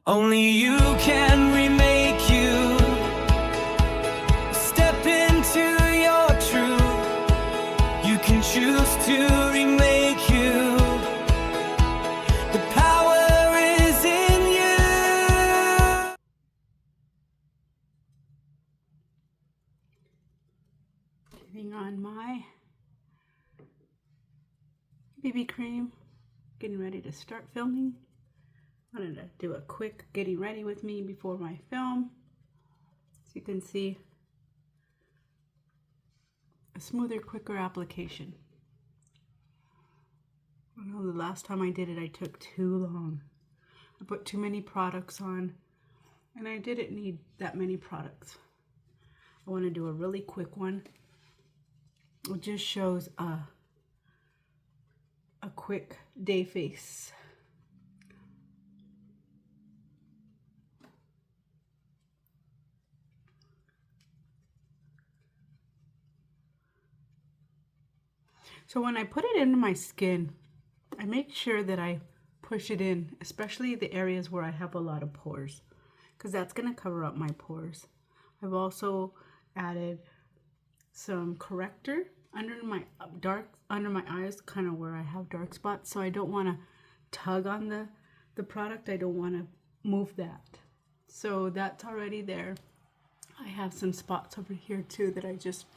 Only you can remake you. Step into your truth. You can choose to remake you. The power is in you. Putting on my BB cream, getting ready to start filming. Wanted to do a quick getting ready with me before my film. So you can see a smoother, quicker application. I know the last time I did it, I took too long. I put too many products on, and I didn't need that many products. I want to do a really quick one. It just shows a quick day face. So when I put it into my skin, I make sure that I push it in, especially the areas where I have a lot of pores, because that's going to cover up my pores. I've also added some corrector under my eyes, kind of where I have dark spots, so I don't want to tug on the product. I don't want to move that. So that's already there. I have some spots over here too that I just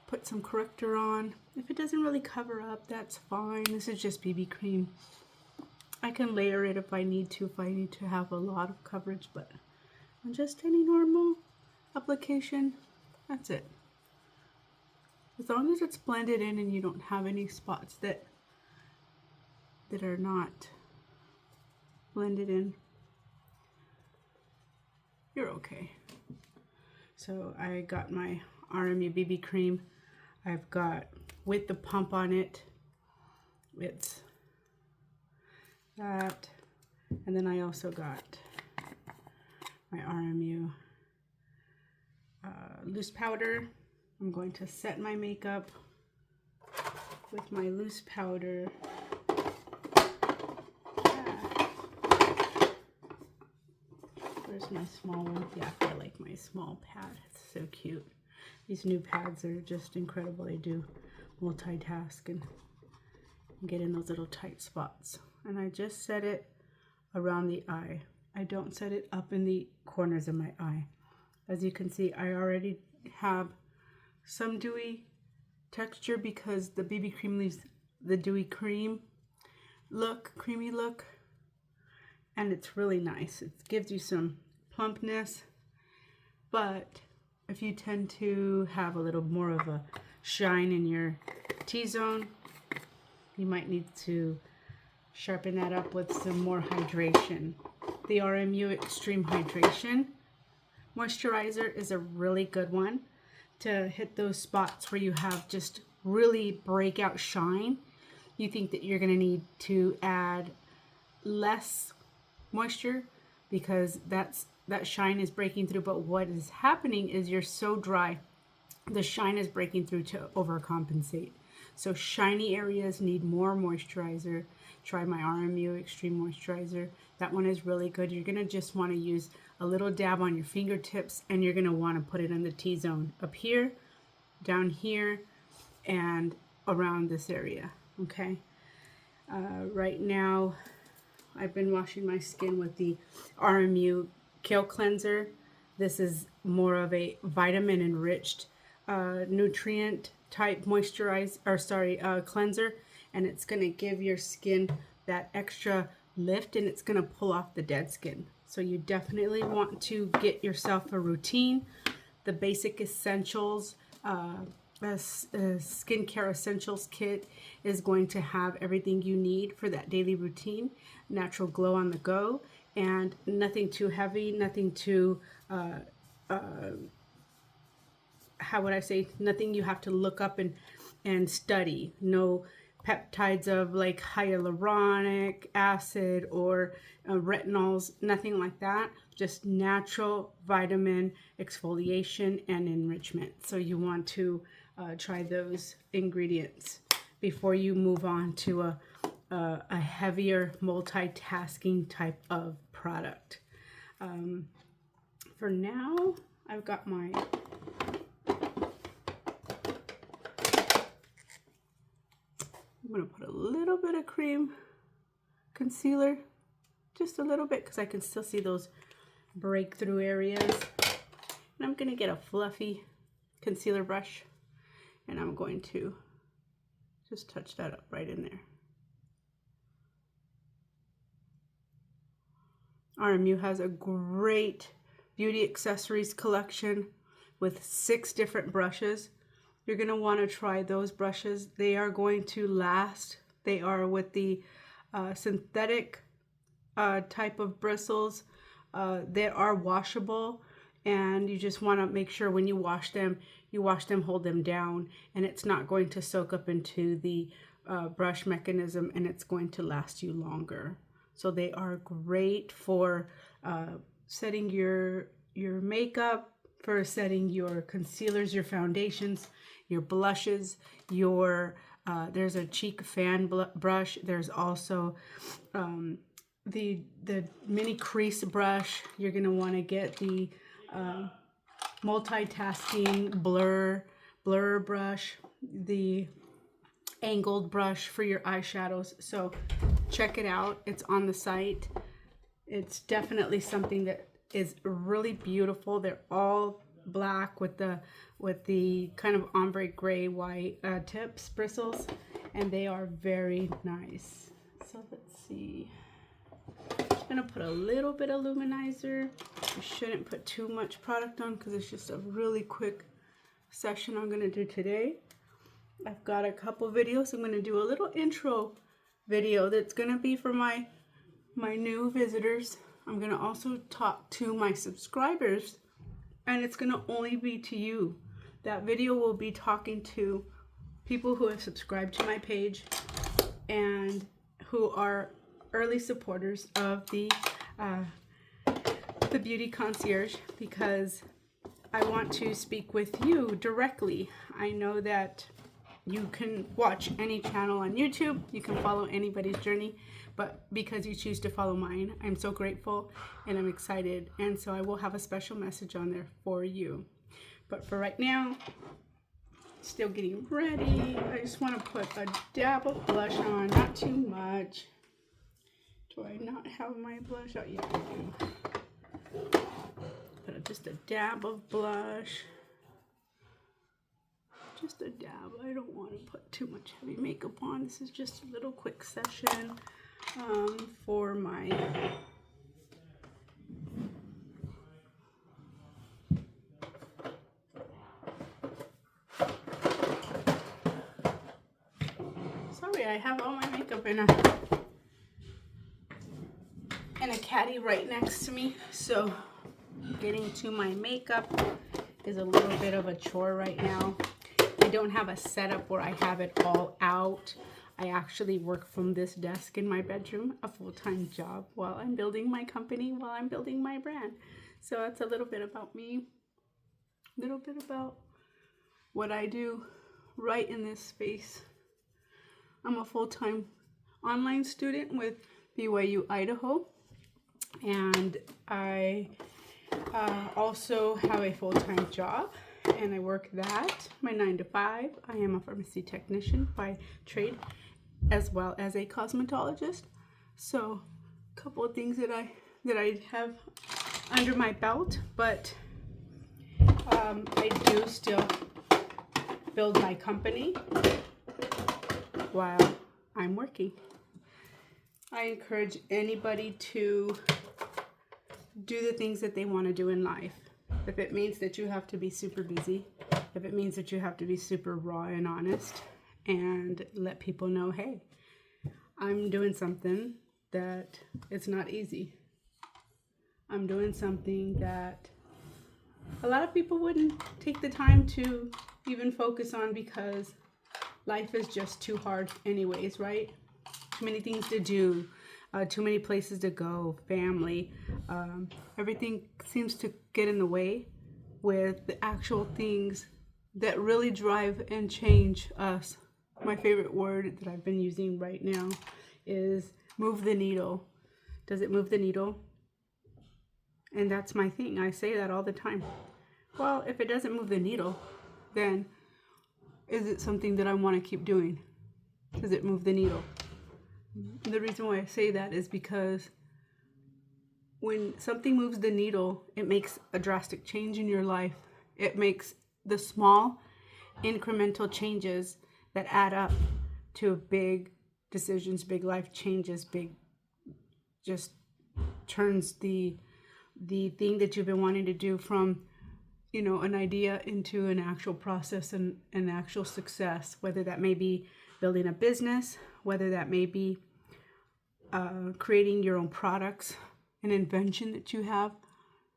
put some corrector on. If it doesn't really cover up, that's fine. This is just BB cream. I can layer it if I need to have a lot of coverage, but on just any normal application, that's it. As long as it's blended in and you don't have any spots that are not blended in, you're okay. So I got my RMU BB cream. I've got with the pump on it. It's that, and then I also got my RMU loose powder. I'm going to set my makeup with my loose powder. Where's my small one? Yeah, I like my small pad. It's so cute. These new pads are just incredible. They do multitask and get in those little tight spots. And I just set it around the eye. I don't set it up in the corners of my eye. As you can see, I already have some dewy texture because the BB cream leaves the dewy creamy look, and it's really nice. It gives you some plumpness, but if you tend to have a little more of a shine in your T-zone, you might need to sharpen that up with some more hydration. The RMU Extreme Hydration Moisturizer is a really good one to hit those spots where you have just really breakout shine. You think that you're going to need to add less moisture because that shine is breaking through, but what is happening is you're so dry, the shine is breaking through to overcompensate. So shiny areas need more moisturizer. Try my RMU Extreme Moisturizer. That one is really good. You're going to just want to use a little dab on your fingertips, and you're going to want to put it in the T-zone up here, down here, and around this area. Okay. Right now, I've been washing my skin with the RMU Kale Cleanser. This is more of a vitamin enriched nutrient type cleanser, and it's going to give your skin that extra lift, and it's going to pull off the dead skin. So you definitely want to get yourself a routine. The basic essentials, skincare essentials kit is going to have everything you need for that daily routine. Natural glow on the go, and nothing too heavy, nothing too how would I say, nothing you have to look up and study. No peptides of like hyaluronic acid or retinols, nothing like that. Just natural vitamin exfoliation and enrichment. So you want to try those ingredients before you move on to a heavier multitasking type of product. For now, I've got my I'm going to put a little bit of cream concealer, just a little bit, because I can still see those breakthrough areas. And I'm going to get a fluffy concealer brush, and I'm going to just touch that up right in there. RMU has a great beauty accessories collection with 6 different brushes. You're going to want to try those brushes. They are going to last. They are with the synthetic type of bristles. They are washable, and you just want to make sure when you wash them, hold them down, and it's not going to soak up into the brush mechanism, and it's going to last you longer. So they are great for setting your makeup, for setting your concealers, your foundations, your blushes, your there's a cheek fan brush. There's also the mini crease brush. You're gonna want to get the multitasking blur brush, the angled brush for your eyeshadows. So check it out. It's on the site. It's definitely something that is really beautiful. They're all black with the kind of ombre gray white tips, bristles, and they are very nice. So let's see. I'm gonna put a little bit of luminizer. I shouldn't put too much product on because it's just a really quick session I'm gonna do today. I've got a couple videos. I'm gonna do a little intro video that's gonna be for my new visitors. I'm gonna also talk to my subscribers, and it's gonna only be to you. That video will be talking to people who have subscribed to my page and who are early supporters of the Beauty Concierge, because I want to speak with you directly. I know that you can watch any channel on YouTube, you can follow anybody's journey, but because you choose to follow mine, I'm so grateful and I'm excited, and so I will have a special message on there for you. But for right now, still getting ready. I just want to put a dab of blush on, not too much. Do I not have my blush out? Yeah, I do. Put just a dab of blush. Just a dab. I don't want to put too much heavy makeup on. This is just a little quick session for my sorry, I have all my makeup in a caddy right next to me, so getting to my makeup is a little bit of a chore right now. I don't have a setup where I have it all out. I actually work from this desk in my bedroom, a full-time job, while I'm building my company, while I'm building my brand. So that's a little bit about me, a little bit about what I do right in this space. I'm a full-time online student with BYU Idaho, and I also have a full-time job, and I work that, my 9 to 5. I am a pharmacy technician by trade, as well as a cosmetologist. So a couple of things that I have under my belt, but I do still build my company while I'm working. I encourage anybody to do the things that they want to do in life. If it means that you have to be super busy, if it means that you have to be super raw and honest and let people know, hey, I'm doing something that it's not easy. I'm doing something that a lot of people wouldn't take the time to even focus on because life is just too hard anyways, right? Too many things to do, too many places to go, family. Everything seems to get in the way with the actual things that really drive and change us. My favorite word that I've been using right now is move the needle. Does it move the needle? And that's my thing. I say that all the time. Well, if it doesn't move the needle, then is it something that I want to keep doing? Does it move the needle? The reason why I say that is because when something moves the needle, it makes a drastic change in your life. It makes the small incremental changes that add up to big decisions, big life changes, big, just turns the thing that you've been wanting to do from, you know, an idea into an actual process and an actual success, whether that may be building a business, whether that may be creating your own products, an invention that you have,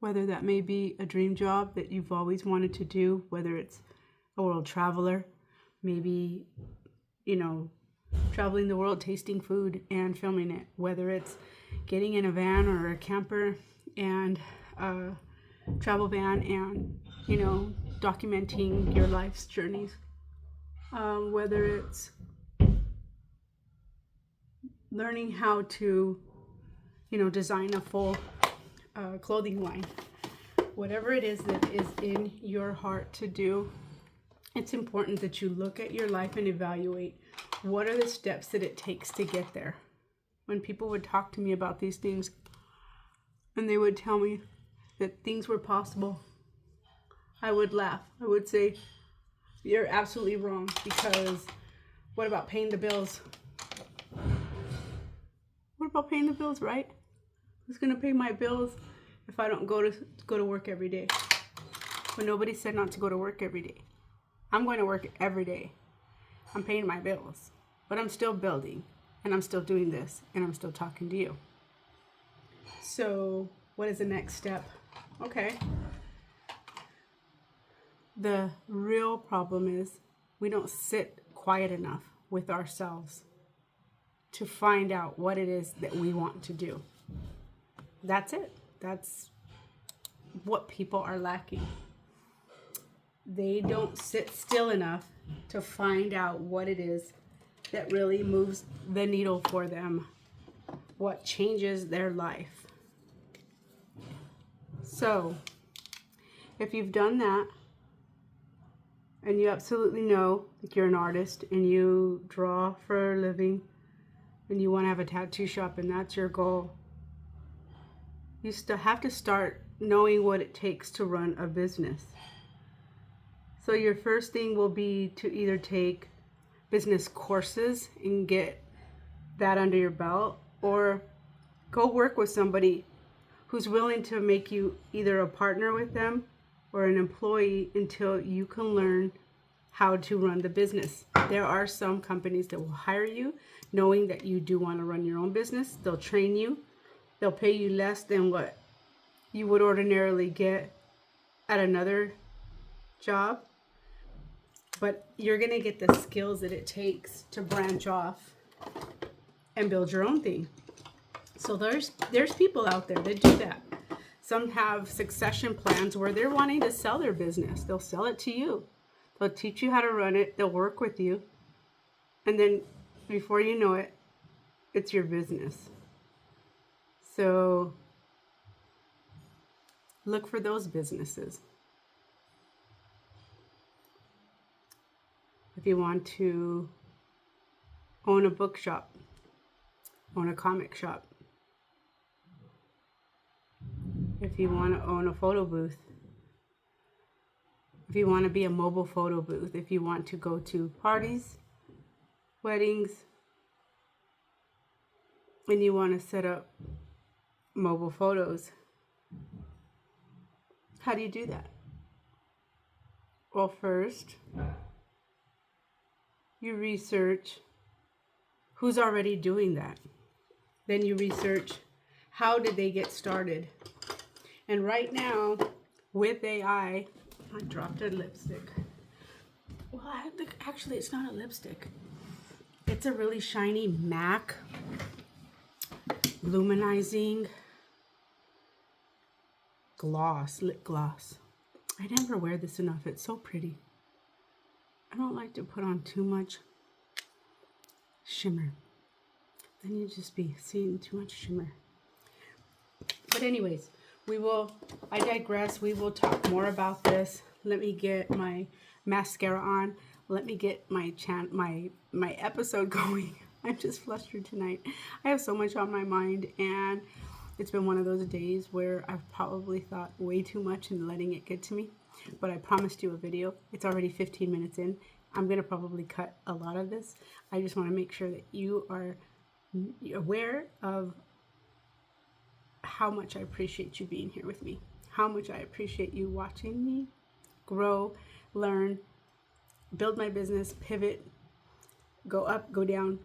whether that may be a dream job that you've always wanted to do, whether it's a world traveler, maybe, you know, traveling the world, tasting food and filming it, whether it's getting in a van or a camper and a travel van and, you know, documenting your life's journeys, whether it's learning how to, you know, design a full clothing line, whatever it is that is in your heart to do. It's important that you look at your life and evaluate what are the steps that it takes to get there. When people would talk to me about these things and they would tell me that things were possible, I would laugh. I would say, you're absolutely wrong, because what about paying the bills? What about paying the bills, right? Who's going to pay my bills if I don't go to work every day? When nobody said not to go to work every day. I'm going to work every day. I'm paying my bills, but I'm still building, and I'm still doing this, and I'm still talking to you. So what is the next step? Okay. The real problem is we don't sit quiet enough with ourselves to find out what it is that we want to do. That's it. That's what people are lacking. They don't sit still enough to find out what it is that really moves the needle for them, what changes their life. So, if you've done that, and you absolutely know that you're an artist and you draw for a living and you want to have a tattoo shop and that's your goal, you still have to start knowing what it takes to run a business. So your first thing will be to either take business courses and get that under your belt, or go work with somebody who's willing to make you either a partner with them or an employee until you can learn how to run the business. There are some companies that will hire you knowing that you do want to run your own business. They'll train you. They'll pay you less than what you would ordinarily get at another job. But you're going to get the skills that it takes to branch off and build your own thing. So there's people out there that do that. Some have succession plans where they're wanting to sell their business. They'll sell it to you. They'll teach you how to run it. They'll work with you. And then before you know it, it's your business. So look for those businesses. If you want to own a bookshop, own a comic shop. If you want to own a photo booth. If you want to be a mobile photo booth. If you want to go to parties, weddings, and you want to set up mobile photos. How do you do that? Well, first, you research who's already doing that. Then you research how did they get started. And right now, with AI, I dropped a lipstick. Well, actually, it's not a lipstick. It's a really shiny MAC luminizing gloss, lip gloss. I never wear this enough. It's so pretty. I don't like to put on too much shimmer. Then you just be seeing too much shimmer. But anyways, I digress. We will talk more about this. Let me get my mascara on. Let me get my episode going. I'm just flustered tonight. I have so much on my mind, and it's been one of those days where I've probably thought way too much and letting it get to me. But I promised you a video. It's already 15 minutes in. I'm going to probably cut a lot of this. I just want to make sure that you are aware of how much I appreciate you being here with me. How much I appreciate you watching me grow, learn, build my business, pivot, go up, go down.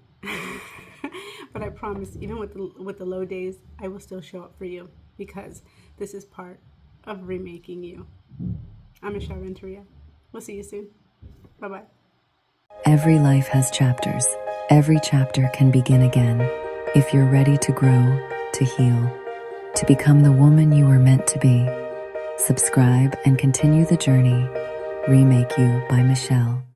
But I promise, even with the low days, I will still show up for you, because this is part of remaking you. I'm Michelle Renteria. We'll see you soon. Bye-bye. Every life has chapters. Every chapter can begin again. If you're ready to grow, to heal, to become the woman you were meant to be, subscribe and continue the journey. Remake You by Michelle.